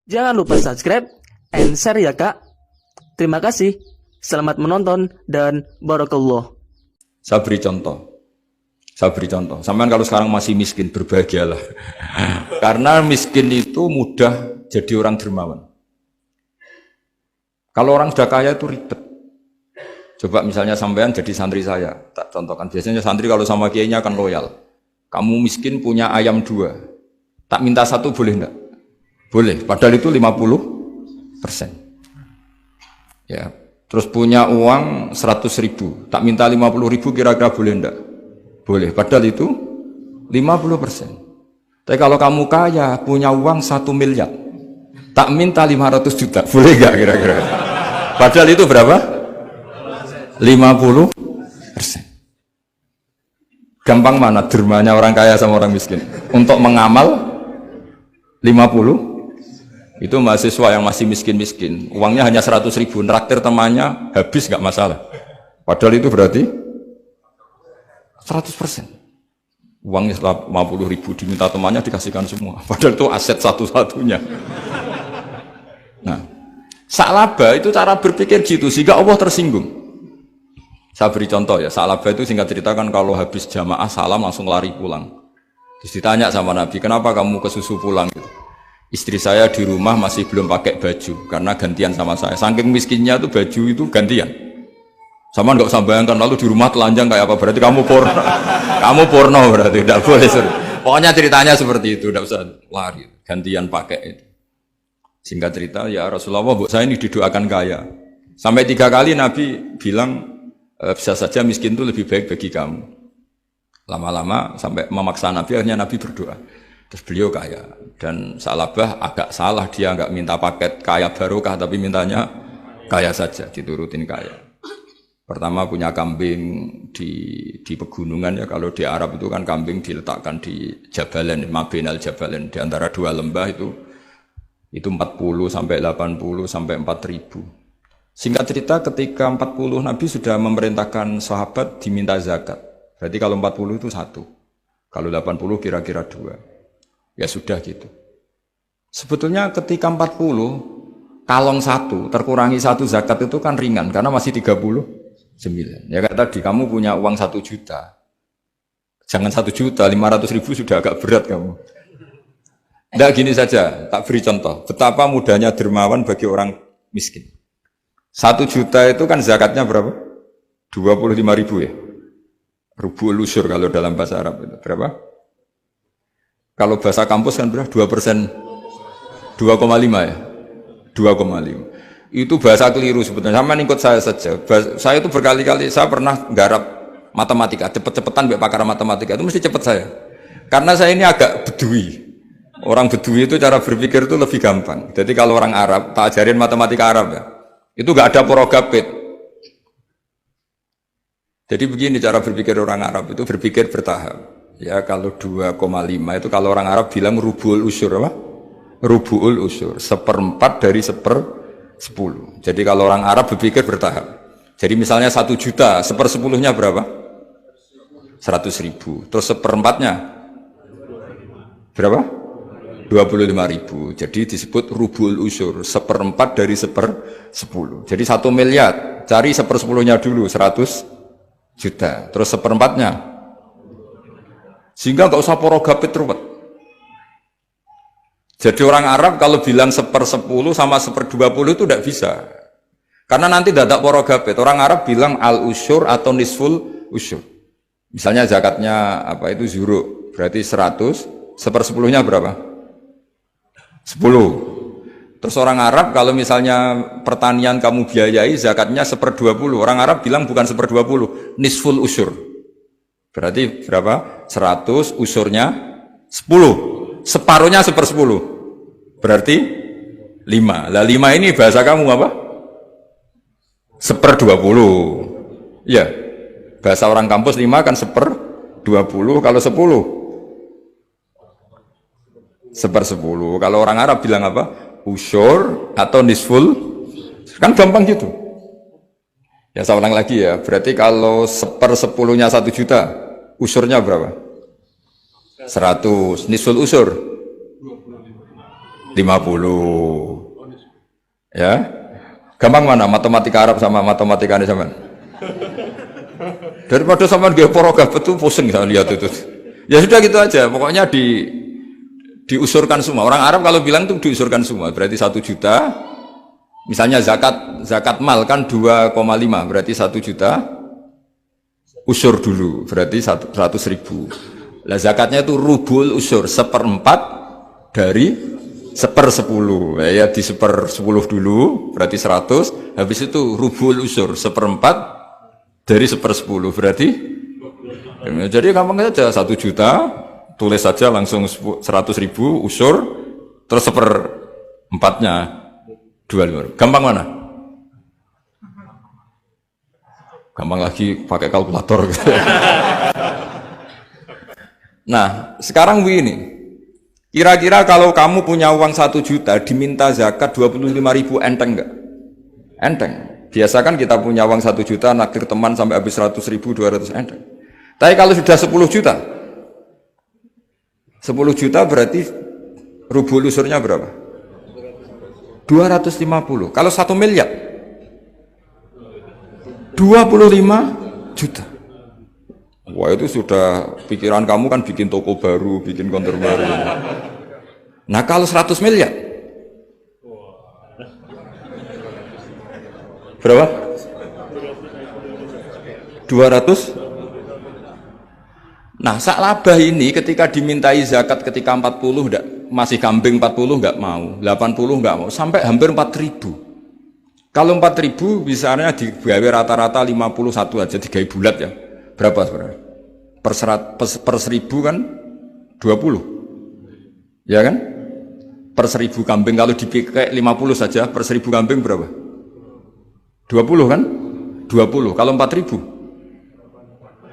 Jangan lupa subscribe and share ya kak. Terima kasih. Selamat menonton dan barakallah. Saya beri contoh. Sampean kalau sekarang masih miskin, berbahagialah. Karena miskin itu mudah jadi orang dermawan. Kalau orang sudah kaya itu ribet. Coba misalnya sampean jadi santri saya, tak contohkan. Biasanya santri kalau sama kiainya akan loyal. Kamu miskin punya ayam 2, tak minta 1 boleh enggak? Boleh, padahal itu 50%. Ya, terus punya uang 100.000, tak minta 50.000 kira-kira boleh enggak? Boleh, padahal itu 50%. Tapi kalau kamu kaya, punya uang 1 miliar, tak minta 500 juta, boleh enggak kira-kira? Padahal itu berapa? 50%. Gampang mana dermanya orang kaya sama orang miskin? Untuk mengamal 50, itu mahasiswa yang masih miskin-miskin, uangnya hanya 100.000, neraktir temannya habis nggak masalah. Padahal itu berarti 100%. Uangnya 50.000 diminta temannya dikasihkan semua. Padahal itu aset satu-satunya. Nah, Sa'labah itu cara berpikir gitu sehingga Allah tersinggung. Saya beri contoh ya, Sa'labah itu singkat cerita kan kalau habis jamaah salam langsung lari pulang. Terus ditanya sama Nabi, kenapa kamu kesusu pulang gitu? Istri saya di rumah masih belum pakai baju karena gantian sama saya. Saking miskinnya tuh baju itu gantian. Sama nggak usah bayangkan lalu di rumah telanjang kayak apa, berarti kamu porno. Kamu porno berarti tidak boleh. Pokoknya ceritanya seperti itu, tidak usah lari, gantian pakai itu. Singkat cerita, ya Rasulullah, bu saya ini didoakan kaya. Sampai 3 kali Nabi bilang bisa saja miskin itu lebih baik bagi kamu. Lama-lama sampai memaksa Nabi, akhirnya Nabi berdoa. Terus beliau kaya, dan Sa'labah agak salah, dia nggak minta paket kaya barokah tapi mintanya kaya saja, diturutin kaya. Pertama punya kambing di pegunungan ya, kalau di Arab itu kan kambing diletakkan di Jabalen, Mabinal Jabalen, di antara 2 lembah itu 40 sampai 80 sampai 4.000. Singkat cerita ketika 40 Nabi sudah memerintahkan sahabat diminta zakat. Berarti kalau 40 itu 1, kalau 80 kira-kira 2. Ya sudah gitu. Sebetulnya ketika 40, kalong 1, terkurangi 1 zakat itu kan ringan, karena masih 39. Ya kayak tadi, kamu punya uang 1 juta. Jangan 1 juta, 500.000 sudah agak berat kamu. Tidak gini saja, tak beri contoh. Betapa mudahnya dermawan bagi orang miskin. 1 juta itu kan zakatnya berapa? 25.000 ya. Rubul usur kalau dalam bahasa Arab itu. Berapa? Kalau bahasa kampus kan berapa? 2%, 2,5 ya? 2,5. Itu bahasa keliru sebetulnya. Sama ikut saya saja. Saya itu berkali-kali, saya pernah nggarap matematika. Cepet-cepetan biar pakar matematika. Itu mesti cepet saya. Karena saya ini agak bedui. Orang bedui itu cara berpikir itu lebih gampang. Jadi kalau orang Arab, tak ajarin matematika Arab ya. Itu gak ada porogapit. Jadi begini cara berpikir orang Arab itu, berpikir bertahap. Ya kalau 2,5 itu kalau orang Arab bilang rubul usur apa? Rubul usur, 1/4 dari 1/10. Jadi kalau orang Arab berpikir bertahap. Jadi misalnya 1 juta, 1/10-nya berapa? 100.000. Terus 1/4-nya berapa? 25.000. Jadi disebut rubul usur, 1/4 dari 1/10. Jadi 1 miliar, cari 1/10-nya dulu, 100 juta. Terus 1/4-nya. Sehingga nggak usah porogapit ruwet. Jadi orang Arab kalau bilang 1/10 sama 1/20 itu tidak bisa. Karena nanti tidak porogapit. Orang Arab bilang al-usyur atau nisful usyur. Misalnya zakatnya apa itu zuru, berarti 100, 1/10-nya berapa? 10. Terus orang Arab kalau misalnya pertanian kamu biayai zakatnya 1/20. Orang Arab bilang bukan 1/20, nisful usyur. Berarti berapa? 100, usurnya 10. Separuhnya 1/10. Berarti 5. Lah 5 ini bahasa kamu apa? 1/20. Ya. Bahasa orang kampus 5 kan 1/20. Kalau 10 1/10. Kalau orang Arab bilang apa? Usyur atau nisful. Kan gampang gitu. Ya saya ulang lagi ya, berarti kalau 1/10-nya 1 juta, usurnya berapa? 100. Nisful usur Ya. Gampang mana matematika Arab sama matematika ini sama? Daripada sama nggih paragraf itu pusing saya lihat itu. Ya sudah gitu aja, pokoknya diusurkan semua. Orang Arab kalau bilang itu diusurkan semua, berarti 1 juta. Misalnya zakat mal kan 2,5, berarti 1 juta. Usur dulu, berarti 100 ribu. Lah zakatnya itu rubul usur, 1/4 dari 1/10. Ya di 1/10 dulu, berarti 100. Habis itu rubul usur, 1/4 dari 1/10, berarti. Jadi gampang saja, 1 juta, tulis saja langsung 100 ribu usur, terus 1/4-nya 25. Gampang mana? Gampang lagi pakai kalkulator. Nah, sekarang begini. Kira-kira kalau kamu punya uang 1 juta, diminta zakat 25.000, enteng enggak? Enteng. Biasa kan kita punya uang 1 juta, naktir teman sampai habis 100.000, 200, enteng. Tapi kalau sudah 10 juta, 10 juta berarti rubul usurnya berapa? 250. Kalau 1 miliar, 25 juta. Wah, itu sudah pikiran kamu kan bikin toko baru, bikin konter baru. Nah, kalau 100 miliar, berapa? 200. Nah, sak labah ini ketika dimintai zakat ketika 40 enggak, masih kambing 40 enggak mau, 80 enggak mau, sampai hampir 4.000. Kalau 4.000 misalnya digawe rata-rata 51 aja, digawe bulat ya. Berapa sebenarnya? Per 1.000 kan 20. Ya kan? Per 1.000 kambing kalau dipakai 50 saja, per 1.000 kambing berapa? 20 kan? 20. Kalau 4.000?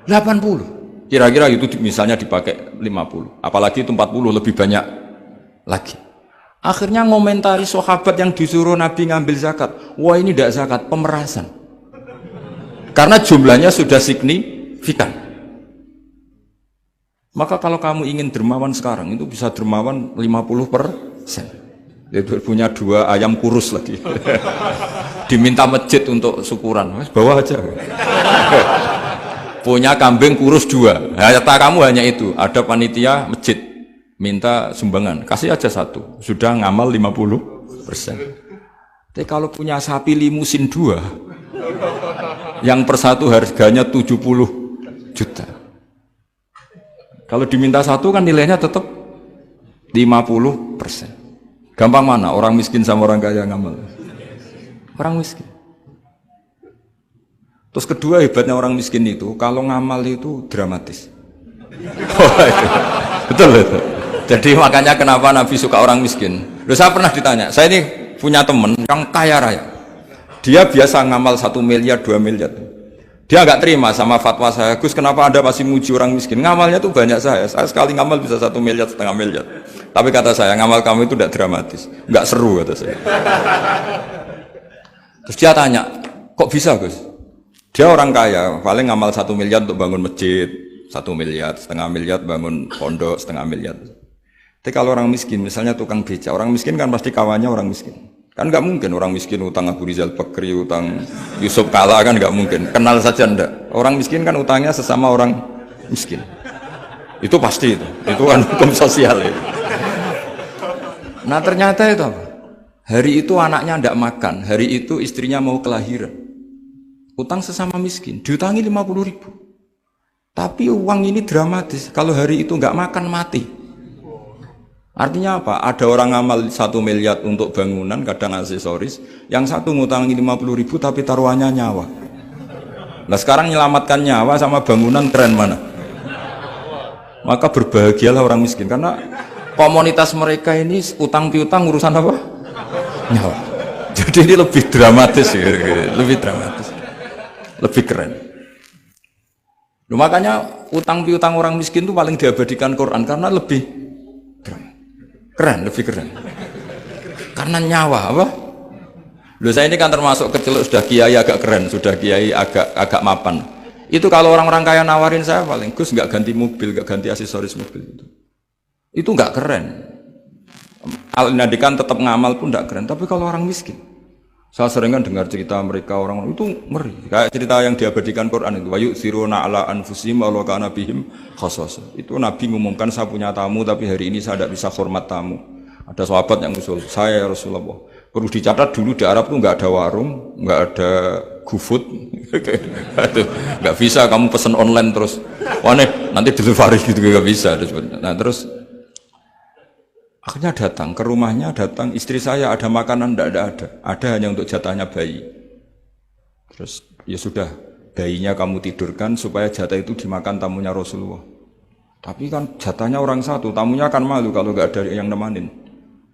80. Kira-kira itu misalnya dipakai 50. Apalagi itu 40 lebih banyak lagi. Akhirnya ngomentari sahabat yang disuruh Nabi ngambil zakat. Wah, ini tidak zakat, pemerasan. Karena jumlahnya sudah signifikan. Maka kalau kamu ingin dermawan sekarang, itu bisa dermawan 50%. Dia punya 2 ayam kurus lagi. Diminta masjid untuk syukuran. Bawa aja. Punya kambing kurus 2. Harta kamu hanya itu. Ada panitia masjid minta sumbangan, kasih aja 1, sudah ngamal 50%. Tapi kalau punya sapi limusin 2, yang per 1 harganya 70 juta. Kalau diminta 1 kan nilainya tetap 50%. Gampang mana? Orang miskin sama orang kaya ngamal? Orang miskin. Terus kedua, hebatnya orang miskin itu, kalau ngamal itu dramatis. Betul itu. Jadi makanya kenapa Nabi suka orang miskin. Loh, saya pernah ditanya, saya ini punya teman yang kaya raya. Dia biasa ngamal 1 miliar, 2 miliar. Dia nggak terima sama fatwa saya, Gus, kenapa Anda masih muji orang miskin? Ngamalnya tuh banyak saya sekali ngamal bisa 1 miliar, 1,5 miliar. Tapi kata saya, ngamal kamu itu tidak dramatis, nggak seru, kata saya. Terus dia tanya, kok bisa, Gus? Dia orang kaya, paling ngamal 1 miliar untuk bangun masjid, 1 miliar, 1,5 miliar bangun pondok, 1,5 miliar. Tapi kalau orang miskin, misalnya tukang beca, orang miskin kan pasti kawannya orang miskin. Kan nggak mungkin orang miskin utang Abu Rizal Bakri, utang Yusuf Kala, kan nggak mungkin. Kenal saja ndak. Orang miskin kan utangnya sesama orang miskin. Itu pasti itu kan hukum sosial itu. Nah ternyata itu apa? Hari itu anaknya ndak makan, hari itu istrinya mau kelahiran. Utang sesama miskin, diutangi 50.000. Tapi uang ini dramatis, kalau hari itu nggak makan mati. Artinya apa? Ada orang ngamal 1 miliar untuk bangunan, kadang aksesoris, yang satu ngutangi 50.000 tapi taruhannya nyawa. Nah sekarang menyelamatkan nyawa sama bangunan keren mana? Maka berbahagialah orang miskin, karena komunitas mereka ini utang piutang urusan apa? Nyawa. Jadi ini lebih dramatis, lebih dramatis. Lebih keren. Loh, makanya utang piutang orang miskin itu paling diabadikan Quran karena lebih keren, lebih keren. Karena nyawa apa? Loh, saya ini kan termasuk kecil sudah kiai agak keren, sudah kiai agak mapan. Itu kalau orang-orang kaya nawarin saya paling, Gus nggak ganti mobil, nggak ganti aksesoris mobil itu nggak keren. Al-Nadikan tetap ngamal pun tidak keren. Tapi kalau orang miskin, saya sering kan dengar cerita mereka orang itu ngeri. Kayak cerita yang diabadikan Quran itu, wa yu'thiruna ala anfusihim walau kana bihim khassasah. Itu Nabi ngumumkan saya punya tamu tapi hari ini saya tidak bisa hormat tamu. Ada sahabat yang usul, saya ya Rasulullah. Perlu dicatat dulu di Arab tuh nggak ada warung, nggak ada GoFood, nggak bisa kamu pesen online terus. Wah nanti delivery gitu nggak bisa. Nah terus akhirnya datang ke rumahnya, datang istri saya ada makanan tidak ada hanya untuk jatahnya bayi. Terus ya sudah bayinya kamu tidurkan supaya jatah itu dimakan tamunya Rasulullah. Tapi kan jatahnya orang satu, tamunya kan malu kalau nggak ada yang nemanin.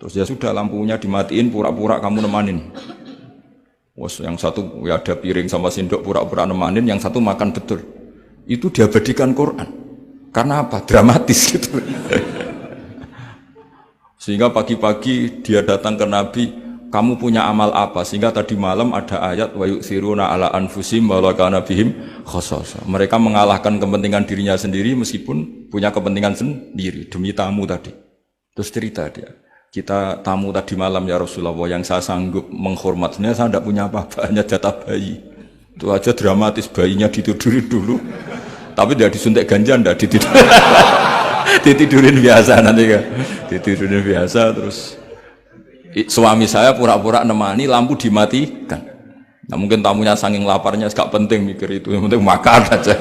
Terus ya sudah lampunya dimatiin, pura-pura kamu nemanin. Wes yang satu ya ada piring sama sendok pura-pura nemanin, yang satu makan betul. Itu diabadikan Quran. Karena apa? Dramatis gitu. Sehingga pagi-pagi dia datang ke Nabi, kamu punya amal apa? Sehingga tadi malam ada ayat wa yu'thiruna ala anfusihim wa law kana bihim khassasah. Mereka mengalahkan kepentingan dirinya sendiri meskipun punya kepentingan sendiri demi tamu tadi. Terus cerita dia, kita tamu tadi malam ya Rasulullah, yang saya sanggup menghormat, sebenarnya saya tidak punya apa-apa, hanya jatah bayi. Itu aja dramatis, bayinya ditidurin dulu. Tapi dia disuntik ganja, tidak ditidurin. Ditidurin biasa nanti kan. Ditidurin biasa terus suami saya pura-pura nemani, lampu dimatikan. Nah mungkin tamunya saking laparnya gak penting mikir itu, yang penting makan aja.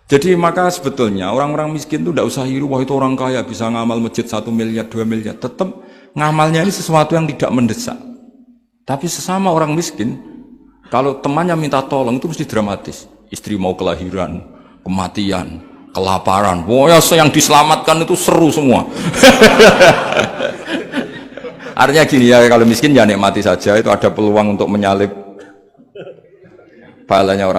Jadi maka sebetulnya orang-orang miskin itu tidak usah hiru, wah itu orang kaya bisa ngamal masjid 1 miliar, 2 miliar. Tetap ngamalnya ini sesuatu yang tidak mendesak. Tapi sesama orang miskin, kalau temannya minta tolong itu mesti dramatis. Istri mau kelahiran, kematian, kelaparan. Wah ya yang diselamatkan itu seru semua. Artinya gini ya, kalau miskin ya nikmati saja, itu ada peluang untuk menyalip pahalanya orang